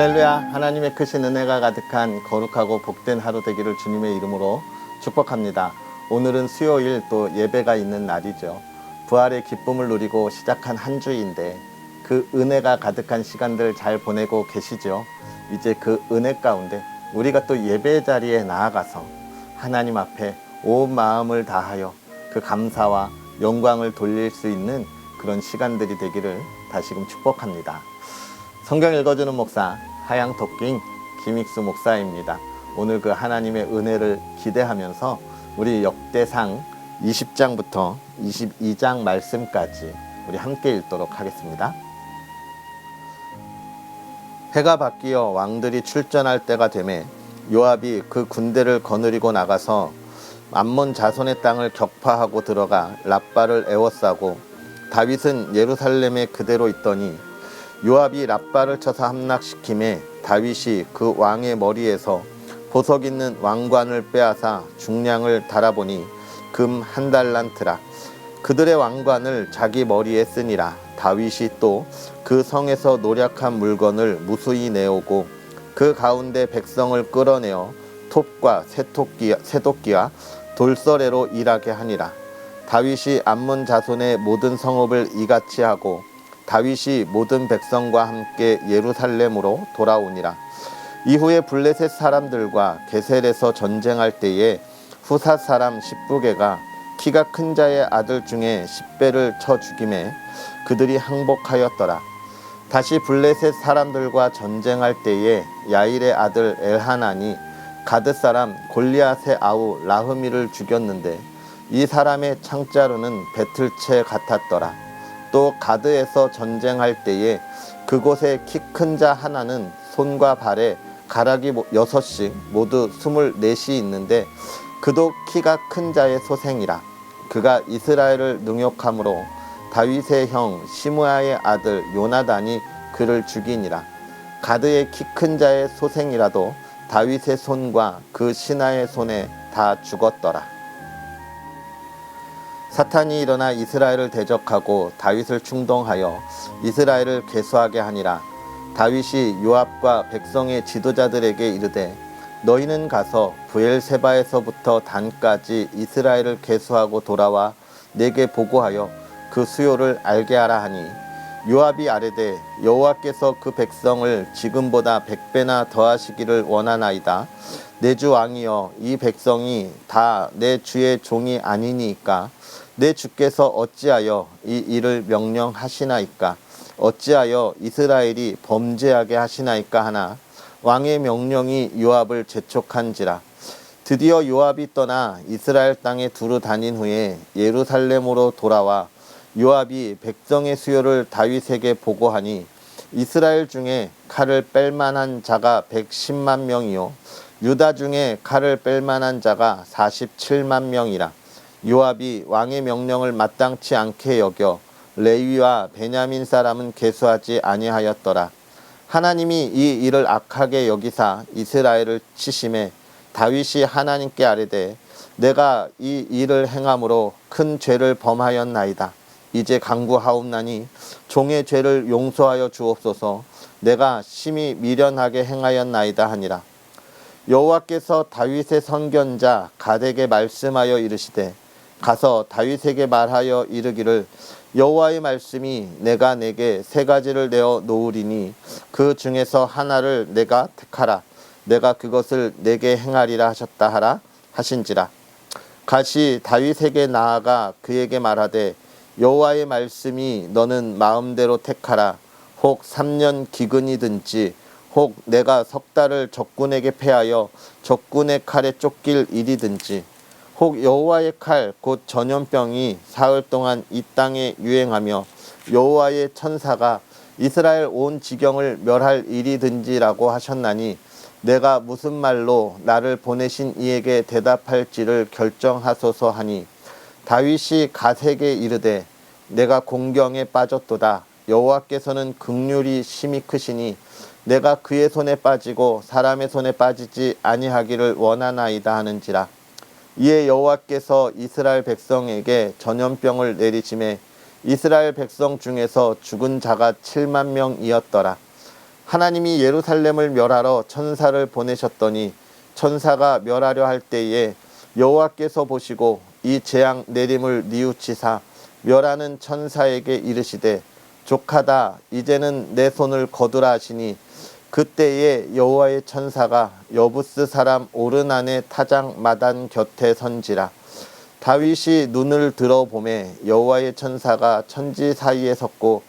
할렐루야. 하나님의 크신 은혜가 가득한 거룩하고 복된 하루 되기를 주님의 이름으로 축복합니다. 오늘은 수요일 또 예배가 있는 날이죠. 부활의 기쁨을 누리고 시작한 한 주인데 그 은혜가 가득한 시간들 잘 보내고 계시죠? 이제 그 은혜 가운데 우리가 또 예배 자리에 나아가서 하나님 앞에 온 마음을 다하여 그 감사와 영광을 돌릴 수 있는 그런 시간들이 되기를 다시금 축복합니다. 성경 읽어주는 목사 하양토킹 김익수 목사입니다. 오늘 그 하나님의 은혜를 기대하면서 우리 역대상 20장부터 22장 말씀까지 우리 함께 읽도록 하겠습니다. 해가 바뀌어 왕들이 출전할 때가 되매 요압이 그 군대를 거느리고 나가서 암몬 자손의 땅을 격파하고 들어가 랍바를 에워싸고 다윗은 예루살렘에 그대로 있더니 요압이 랍바를 쳐서 함락시킴에 다윗이 그 왕의 머리에서 보석 있는 왕관을 빼앗아 중량을 달아보니 금 1달란트라. 그들의 왕관을 자기 머리에 쓰니라. 다윗이 또 그 성에서 노략한 물건을 무수히 내오고 그 가운데 백성을 끌어내어 톱과 새도끼와 돌서래로 일하게 하니라. 다윗이 암몬 자손의 모든 성읍을 이같이 하고 다윗이 모든 백성과 함께 예루살렘으로 돌아오니라. 이후에 블레셋 사람들과 게셀에서 전쟁할 때에 후삿 사람 십부게가 키가 큰 자의 아들 중에 10배를 쳐 죽임에 그들이 항복하였더라. 다시 블레셋 사람들과 전쟁할 때에 야일의 아들 엘하난이 가드 사람 골리앗의 아우 라흐미를 죽였는데 이 사람의 창자루는 배틀채 같았더라. 또 가드에서 전쟁할 때에 그곳에 키 큰 자 하나는 손과 발에 가락이 6씩 모두 24이 있는데 그도 키가 큰 자의 소생이라. 그가 이스라엘을 능욕함으로 다윗의 형 시므아의 아들 요나단이 그를 죽이니라. 가드의 키 큰 자의 소생이라도 다윗의 손과 그 신하의 손에 다 죽었더라. 사탄이 일어나 이스라엘을 대적하고 다윗을 충동하여 이스라엘을 계수하게 하니라. 다윗이 요압과 백성의 지도자들에게 이르되 너희는 가서 브엘세바에서부터 단까지 이스라엘을 계수하고 돌아와 내게 보고하여 그 수요를 알게 하라 하니 요압이 아뢰되 여호와께서 그 백성을 지금보다 100배나 더하시기를 원하나이다. 내 주 왕이여, 이 백성이 다 내 주의 종이 아니니까 내 주께서 어찌하여 이 일을 명령하시나이까? 어찌하여 이스라엘이 범죄하게 하시나이까 하나 왕의 명령이 요압을 재촉한지라. 드디어 요압이 떠나 이스라엘 땅에 두루 다닌 후에 예루살렘으로 돌아와 요압이 백성의 수요를 다윗에게 보고하니 이스라엘 중에 칼을 뺄 만한 자가 110만 명이요 유다 중에 칼을 뺄 만한 자가 47만 명이라. 요압이 왕의 명령을 마땅치 않게 여겨 레위와 베냐민 사람은 계수하지 아니하였더라. 하나님이 이 일을 악하게 여기사 이스라엘을 치심에 다윗이 하나님께 아뢰되 내가 이 일을 행함으로 큰 죄를 범하였나이다. 이제 간구하옵나니 종의 죄를 용서하여 주옵소서. 내가 심히 미련하게 행하였나이다 하니라. 여호와께서 다윗의 선견자 갓에게 말씀하여 이르시되 가서 다윗에게 말하여 이르기를 여호와의 말씀이 내가 내게 3가지를 내어 놓으리니 그 중에서 하나를 내가 택하라. 내가 그것을 내게 행하리라 하셨다 하라 하신지라. 갓이 다윗에게 나아가 그에게 말하되 여호와의 말씀이 너는 마음대로 택하라. 혹 3년 기근이든지 혹 내가 10달을 적군에게 패하여 적군의 칼에 쫓길 일이든지 혹 여호와의 칼 곧 전염병이 사흘 동안 이 땅에 유행하며 여호와의 천사가 이스라엘 온 지경을 멸할 일이든지라고 하셨나니 내가 무슨 말로 나를 보내신 이에게 대답할지를 결정하소서 하니 다윗이 갓에게 이르되 내가 공경에 빠졌도다. 여호와께서는 긍휼이 심히 크시니 내가 그의 손에 빠지고 사람의 손에 빠지지 아니하기를 원하나이다 하는지라. 이에 여호와께서 이스라엘 백성에게 전염병을 내리심에 이스라엘 백성 중에서 죽은 자가 7만 명이었더라. 하나님이 예루살렘을 멸하러 천사를 보내셨더니 천사가 멸하려 할 때에 여호와께서 보시고 이 재앙 내림을 뉘우치사 멸하는 천사에게 이르시되 족하다 이제는 내 손을 거두라 하시니 그때에 여호와의 천사가 여부스 사람 오르난의 타작 마단 곁에 선지라. 다윗이 눈을 들어보매 여호와의 천사가 천지 사이에 섰고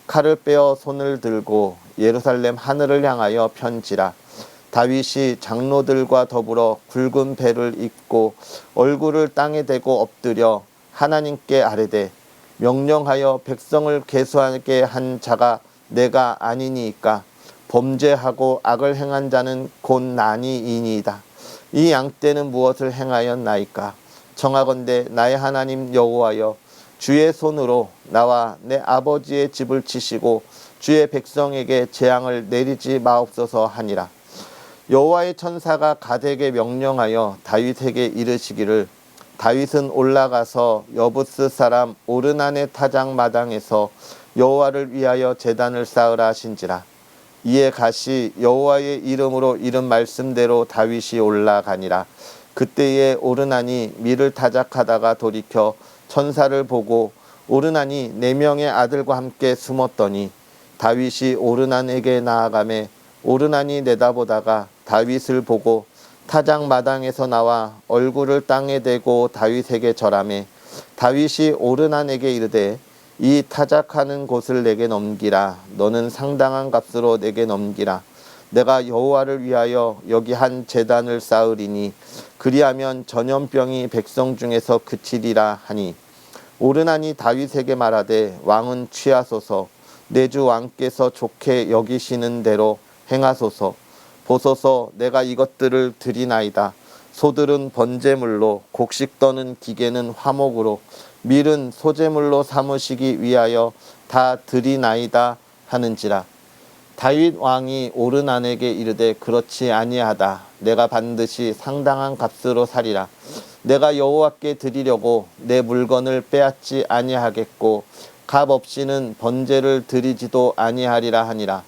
칼을 빼어 손을 들고 예루살렘 하늘을 향하여 편지라. 다윗이 장로들과 더불어 굵은 배를 입고 얼굴을 땅에 대고 엎드려 하나님께 아뢰되 명령하여 백성을 계수하게 한 자가 내가 아니니이까 범죄하고 악을 행한 자는 곧 나니이니이다. 이 양떼는 무엇을 행하였나이까? 청하건대 나의 하나님 여호와여 주의 손으로 나와 내 아버지의 집을 치시고 주의 백성에게 재앙을 내리지 마옵소서 하니라. 여호와의 천사가 갓에게 명령하여 다윗에게 이르시기를 다윗은 올라가서 여부스 사람 오르난의 타작 마당에서 여호와를 위하여 제단을 쌓으라 하신지라. 이에 갓이 여호와의 이름으로 이른 말씀대로 다윗이 올라가니라. 그때에 오르난이 밀을 타작하다가 돌이켜 천사를 보고 오르난이 4명의 아들과 함께 숨었더니 다윗이 오르난에게 나아가매 오르난이 내다보다가 다윗을 보고 타작 마당에서 나와 얼굴을 땅에 대고 다윗에게 절하매 다윗이 오르난에게 이르되 이 타작하는 곳을 내게 넘기라. 너는 상당한 값으로 내게 넘기라. 내가 여호와를 위하여 여기 한 제단을 쌓으리니 그리하면 전염병이 백성 중에서 그치리라 하니 오르난이 다윗에게 말하되 왕은 취하소서 내 주 왕께서 좋게 여기시는 대로 행하소서. 보소서 내가 이것들을 드리나이다. 소들은 번제물로 곡식 떠는 기계는 화목으로 밀은 소제물로 삼으시기 위하여 다 드리나이다 하는지라. 다윗 왕이 오르난에게 이르되 그렇지 아니하다. 내가 반드시 상당한 값으로 사리라. 내가 여호와께 드리려고 내 물건을 빼앗지 아니하겠고 값 없이는 번제를 드리지도 아니하리라 하니라.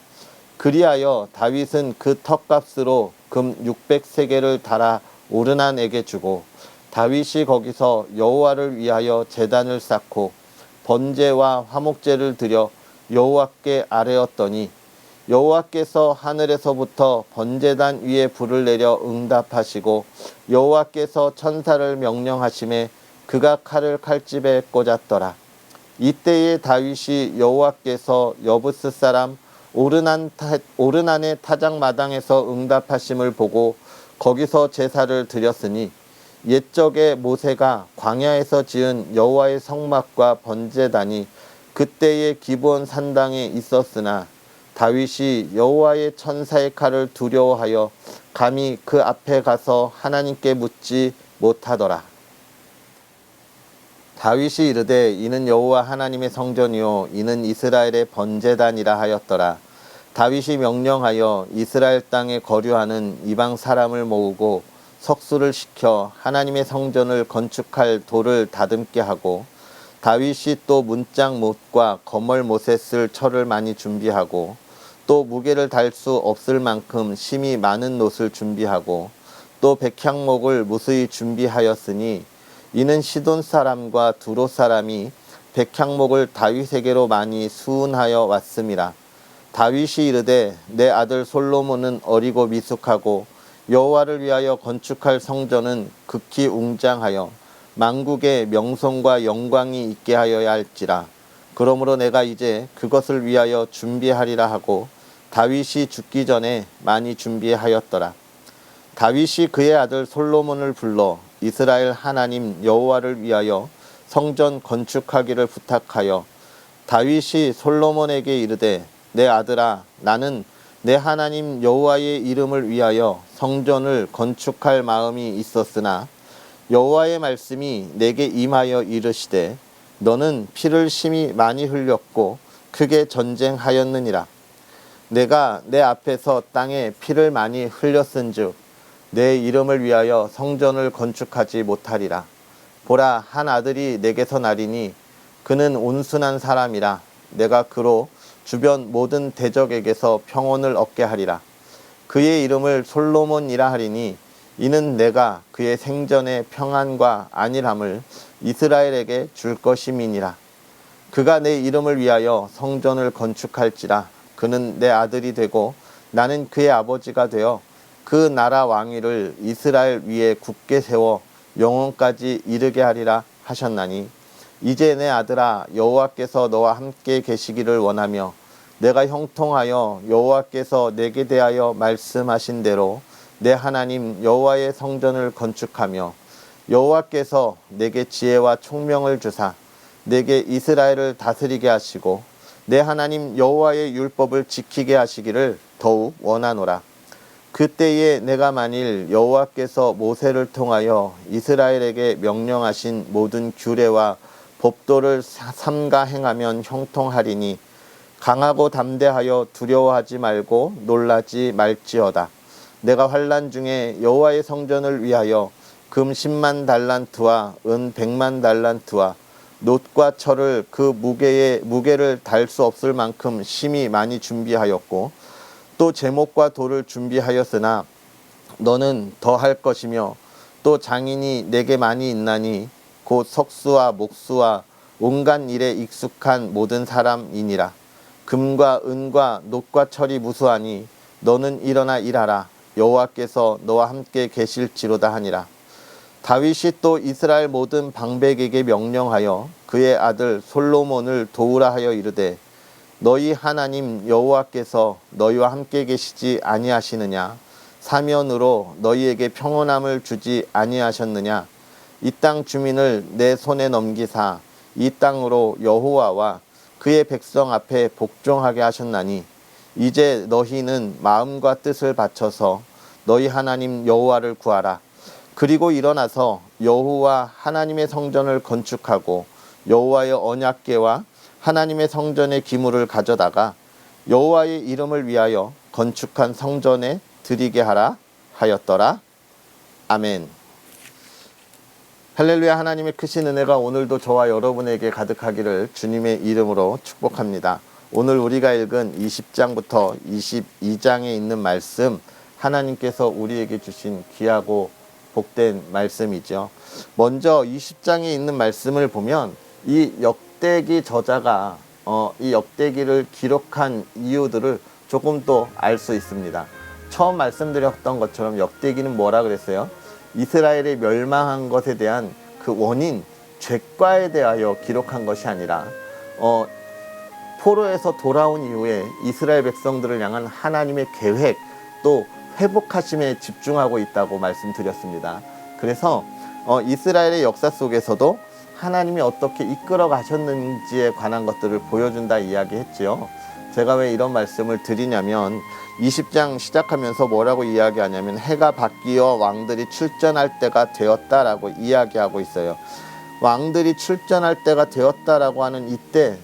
그리하여 다윗은 그 턱값으로 금 600세겔을 달아 오르난에게 주고 다윗이 거기서 여호와를 위하여 제단을 쌓고 번제와 화목제를 드려 여호와께 아뢰었더니 여호와께서 하늘에서부터 번제단 위에 불을 내려 응답하시고 여호와께서 천사를 명령하심에 그가 칼을 칼집에 꽂았더라. 이때에 다윗이 여호와께서 여부스 사람 오르난의 타작 마당에서 응답하심을 보고 거기서 제사를 드렸으니 옛적에 모세가 광야에서 지은 여호와의 성막과 번제단이 그때의 기브온 산당에 있었으나 다윗이 여호와의 천사의 칼을 두려워하여 감히 그 앞에 가서 하나님께 묻지 못하더라. 다윗이 이르되 이는 여호와 하나님의 성전이요 이는 이스라엘의 번제단이라 하였더라. 다윗이 명령하여 이스라엘 땅에 거류하는 이방 사람을 모으고 석수를 시켜 하나님의 성전을 건축할 돌을 다듬게 하고 다윗이 또 문짝 못과 거멀 못에 쓸 철을 많이 준비하고 또 무게를 달 수 없을 만큼 심이 많은 놋을 준비하고 또 백향목을 무수히 준비하였으니 이는 시돈 사람과 두롯 사람이 백향목을 다윗에게로 많이 수운하여 왔음이라. 다윗이 이르되 내 아들 솔로몬은 어리고 미숙하고 여호와를 위하여 건축할 성전은 극히 웅장하여 만국의 명성과 영광이 있게 하여야 할지라. 그러므로 내가 이제 그것을 위하여 준비하리라 하고 다윗이 죽기 전에 많이 준비하였더라. 다윗이 그의 아들 솔로몬을 불러 이스라엘 하나님 여호와를 위하여 성전 건축하기를 부탁하여 다윗이 솔로몬에게 이르되 내 아들아 나는 내 하나님 여호와의 이름을 위하여 성전을 건축할 마음이 있었으나 여호와의 말씀이 내게 임하여 이르시되 너는 피를 심히 많이 흘렸고 크게 전쟁하였느니라. 내가 내 앞에서 땅에 피를 많이 흘렸은즉 내 이름을 위하여 성전을 건축하지 못하리라. 보라 한 아들이 내게서 나리니 그는 온순한 사람이라. 내가 그로 주변 모든 대적에게서 평온을 얻게 하리라. 그의 이름을 솔로몬이라 하리니 이는 내가 그의 생전의 평안과 안일함을 이스라엘에게 줄 것임이니라. 그가 내 이름을 위하여 성전을 건축할지라. 그는 내 아들이 되고 나는 그의 아버지가 되어 그 나라 왕위를 이스라엘 위에 굳게 세워 영원까지 이르게 하리라 하셨나니 이제 내 아들아, 여호와께서 너와 함께 계시기를 원하며 내가 형통하여 여호와께서 내게 대하여 말씀하신 대로 내 하나님 여호와의 성전을 건축하며 여호와께서 내게 지혜와 총명을 주사 내게 이스라엘을 다스리게 하시고 내 하나님 여호와의 율법을 지키게 하시기를 더욱 원하노라. 그때에 내가 만일 여호와께서 모세를 통하여 이스라엘에게 명령하신 모든 규례와 법도를 삼가 행하면 형통하리니 강하고 담대하여 두려워하지 말고 놀라지 말지어다. 내가 환난 중에 여호와의 성전을 위하여 금 10만 달란트와 은 100만 달란트와 놋과 철을 그 무게를 달 수 없을 만큼 심히 많이 준비하였고 또 제목과 돌을 준비하였으나 너는 더 할 것이며 또 장인이 내게 많이 있나니 곧 석수와 목수와 온갖 일에 익숙한 모든 사람이니라. 금과 은과 놋과 철이 무수하니 너는 일어나 일하라. 여호와께서 너와 함께 계실지로다 하니라. 다윗이 또 이스라엘 모든 방백에게 명령하여 그의 아들 솔로몬을 도우라 하여 이르되 너희 하나님 여호와께서 너희와 함께 계시지 아니하시느냐? 사면으로 너희에게 평온함을 주지 아니하셨느냐? 이 땅 주민을 내 손에 넘기사 이 땅으로 여호와와 그의 백성 앞에 복종하게 하셨나니 이제 너희는 마음과 뜻을 바쳐서 너희 하나님 여호와를 구하라. 그리고 일어나서 여호와 하나님의 성전을 건축하고 여호와의 언약궤와 하나님의 성전의 기물을 가져다가 여호와의 이름을 위하여 건축한 성전에 드리게 하라 하였더라. 아멘. 할렐루야. 하나님의 크신 은혜가 오늘도 저와 여러분에게 가득하기를 주님의 이름으로 축복합니다. 오늘 우리가 읽은 20장부터 22장에 있는 말씀, 하나님께서 우리에게 주신 귀하고 복된 말씀이죠. 먼저 20장에 있는 말씀을 보면 이 역대기 저자가 이 역대기를 기록한 이유들을 조금 더 알 수 있습니다. 처음 말씀드렸던 것처럼 역대기는 뭐라 그랬어요? 이스라엘이 멸망한 것에 대한 그 원인, 죄과에 대하여 기록한 것이 아니라 포로에서 돌아온 이후에 이스라엘 백성들을 향한 하나님의 계획, 또 회복하심에 집중하고 있다고 말씀드렸습니다. 그래서 이스라엘의 역사 속에서도 하나님이 어떻게 이끌어 가셨는지에 관한 것들을 보여준다 이야기했지요. 제가 왜 이런 말씀을 드리냐면 20장 시작하면서 뭐라고 이야기하냐면 해가 바뀌어 왕들이 출전할 때가 되었다라고 이야기하고 있어요. 왕들이 출전할 때가 되었다라고 하는 이때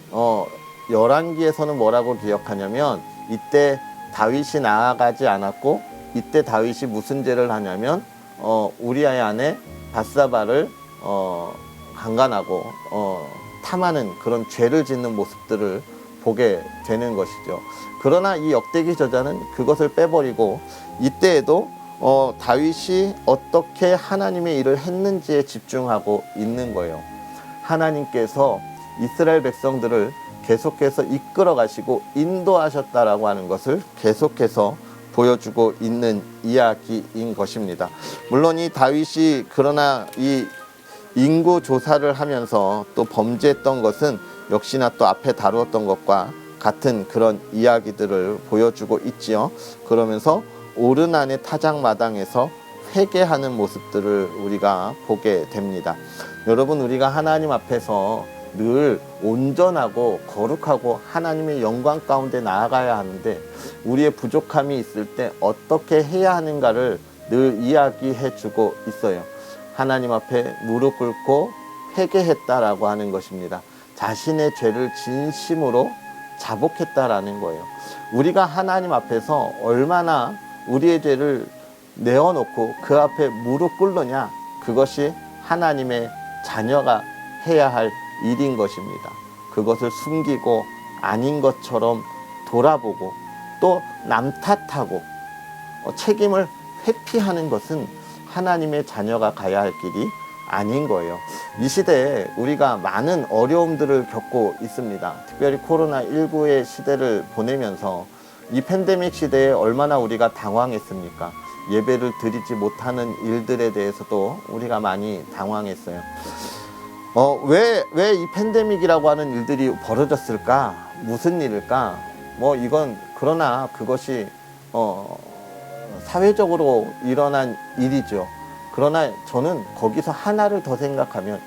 열왕기에서는 뭐라고 기억하냐면 이때 다윗이 나아가지 않았고 이때 다윗이 무슨 죄를 하냐면 우리아의 아내 밧사바를 강간하고 탐하는 그런 죄를 짓는 모습들을 보게 되는 것이죠. 그러나 이 역대기 저자는 그것을 빼버리고 이때에도 다윗이 어떻게 하나님의 일을 했는지에 집중하고 있는 거예요. 하나님께서 이스라엘 백성들을 계속해서 이끌어 가시고 인도하셨다라고 하는 것을 계속해서 보여주고 있는 이야기인 것입니다. 물론 이 다윗이 그러나 이 인구 조사를 하면서 또 범죄했던 것은 역시나 또 앞에 다루었던 것과 같은 그런 이야기들을 보여주고 있지요. 그러면서 오르난의 타작마당에서 회개하는 모습들을 우리가 보게 됩니다. 여러분, 우리가 하나님 앞에서 늘 온전하고 거룩하고 하나님의 영광 가운데 나아가야 하는데 우리의 부족함이 있을 때 어떻게 해야 하는가를 늘 이야기해 주고 있어요. 하나님 앞에 무릎 꿇고 회개했다라고 하는 것입니다. 자신의 죄를 진심으로 자복했다라는 거예요. 우리가 하나님 앞에서 얼마나 우리의 죄를 내어놓고 그 앞에 무릎 꿇느냐, 그것이 하나님의 자녀가 해야 할 일인 것입니다. 그것을 숨기고 아닌 것처럼 돌아보고 또 남 탓하고 책임을 회피하는 것은 하나님의 자녀가 가야 할 길이 아닌 거예요. 이 시대에 우리가 많은 어려움들을 겪고 있습니다. 특별히 코로나19의 시대를 보내면서 이 팬데믹 시대에 얼마나 우리가 당황했습니까? 예배를 드리지 못하는 일들에 대해서도 우리가 많이 당황했어요. 왜 이 팬데믹이라고 하는 일들이 벌어졌을까? 무슨 일일까? 이건 그러나 그것이 사회적으로 일어난 일이죠. 그러나 저는 거기서 하나를 더 생각하면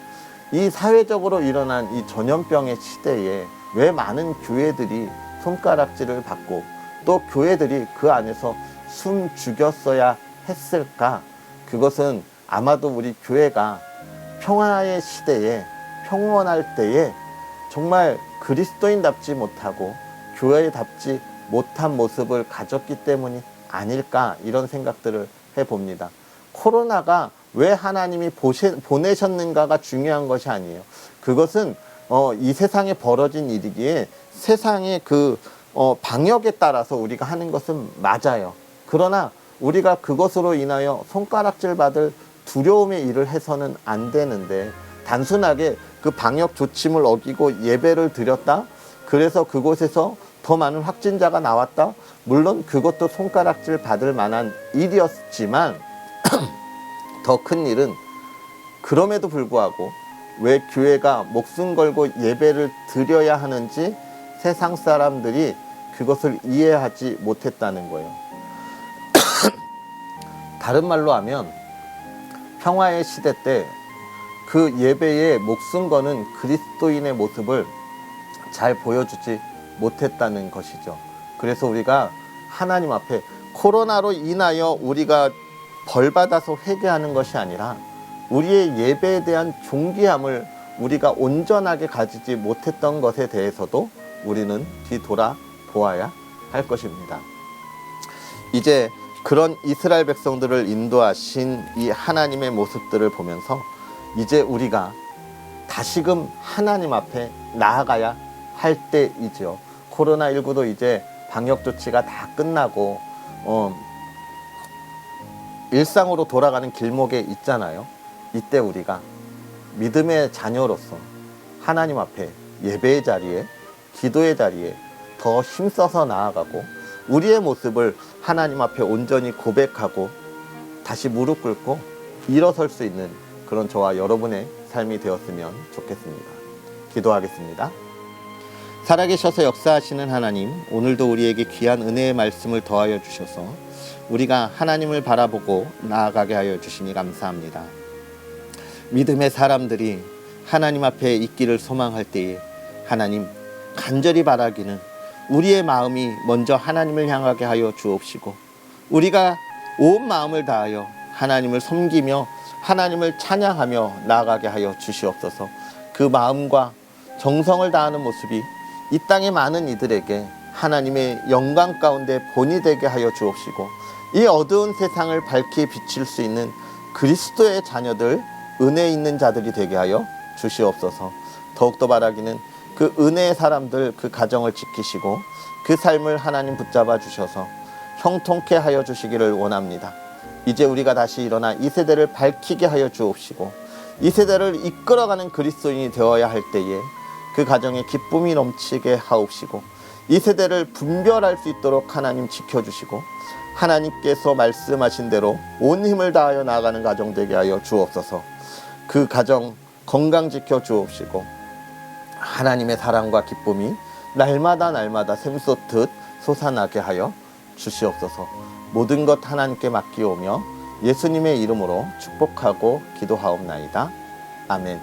이 사회적으로 일어난 이 전염병의 시대에 왜 많은 교회들이 손가락질을 받고 또 교회들이 그 안에서 숨 죽였어야 했을까? 그것은 아마도 우리 교회가 평화의 시대에 평온할 때에 정말 그리스도인답지 못하고 교회답지 못한 모습을 가졌기 때문이 아닐까, 이런 생각들을 해봅니다. 코로나가 왜 하나님이 보내셨는가가 중요한 것이 아니에요. 그것은 이 세상에 벌어진 일이기에 세상의 방역에 따라서 우리가 하는 것은 맞아요. 그러나 우리가 그것으로 인하여 손가락질 받을 두려움의 일을 해서는 안 되는데, 단순하게 그 방역 조침을 어기고 예배를 드렸다, 그래서 그곳에서 더 많은 확진자가 나왔다, 물론 그것도 손가락질 받을 만한 일이었지만 더 큰 일은, 그럼에도 불구하고 왜 교회가 목숨 걸고 예배를 드려야 하는지 세상 사람들이 그것을 이해하지 못했다는 거예요. 다른 말로 하면 평화의 시대 때 그 예배에 목숨 거는 그리스도인의 모습을 잘 보여주지 못했다는 것이죠. 그래서 우리가 하나님 앞에 코로나로 인하여 우리가 벌받아서 회개하는 것이 아니라 우리의 예배에 대한 존귀함을 우리가 온전하게 가지지 못했던 것에 대해서도 우리는 뒤돌아 보아야 할 것입니다. 이제 그런 이스라엘 백성들을 인도하신 이 하나님의 모습들을 보면서 이제 우리가 다시금 하나님 앞에 나아가야 할 때이죠. 코로나19도 이제 방역 조치가 다 끝나고 일상으로 돌아가는 길목에 있잖아요. 이때 우리가 믿음의 자녀로서 하나님 앞에 예배의 자리에, 기도의 자리에 더 힘써서 나아가고 우리의 모습을 하나님 앞에 온전히 고백하고 다시 무릎 꿇고 일어설 수 있는 그런 저와 여러분의 삶이 되었으면 좋겠습니다. 기도하겠습니다. 살아계셔서 역사하시는 하나님, 오늘도 우리에게 귀한 은혜의 말씀을 더하여 주셔서 우리가 하나님을 바라보고 나아가게 하여 주시니 감사합니다. 믿음의 사람들이 하나님 앞에 있기를 소망할 때에 하나님, 간절히 바라기는 우리의 마음이 먼저 하나님을 향하게 하여 주옵시고 우리가 온 마음을 다하여 하나님을 섬기며 하나님을 찬양하며 나아가게 하여 주시옵소서. 그 마음과 정성을 다하는 모습이 이 땅의 많은 이들에게 하나님의 영광 가운데 본이 되게 하여 주옵시고 이 어두운 세상을 밝히 비칠 수 있는 그리스도의 자녀들, 은혜 있는 자들이 되게 하여 주시옵소서. 더욱더 바라기는 그 은혜의 사람들, 그 가정을 지키시고 그 삶을 하나님 붙잡아 주셔서 형통케 하여 주시기를 원합니다. 이제 우리가 다시 일어나 이 세대를 밝히게 하여 주옵시고 이 세대를 이끌어가는 그리스도인이 되어야 할 때에 그 가정에 기쁨이 넘치게 하옵시고 이 세대를 분별할 수 있도록 하나님 지켜주시고 하나님께서 말씀하신 대로 온 힘을 다하여 나아가는 가정 되게 하여 주옵소서. 그 가정 건강 지켜 주옵시고 하나님의 사랑과 기쁨이 날마다 샘솟듯 솟아나게 하여 주시옵소서. 모든 것 하나님께 맡기오며 예수님의 이름으로 축복하고 기도하옵나이다. 아멘.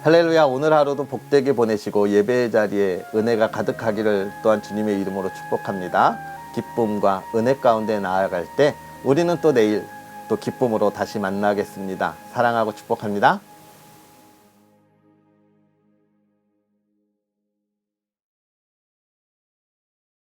할렐루야. 오늘 하루도 복되게 보내시고 예배의 자리에 은혜가 가득하기를 또한 주님의 이름으로 축복합니다. 기쁨과 은혜 가운데 나아갈 때 우리는 또 내일 또 기쁨으로 다시 만나겠습니다. 사랑하고 축복합니다.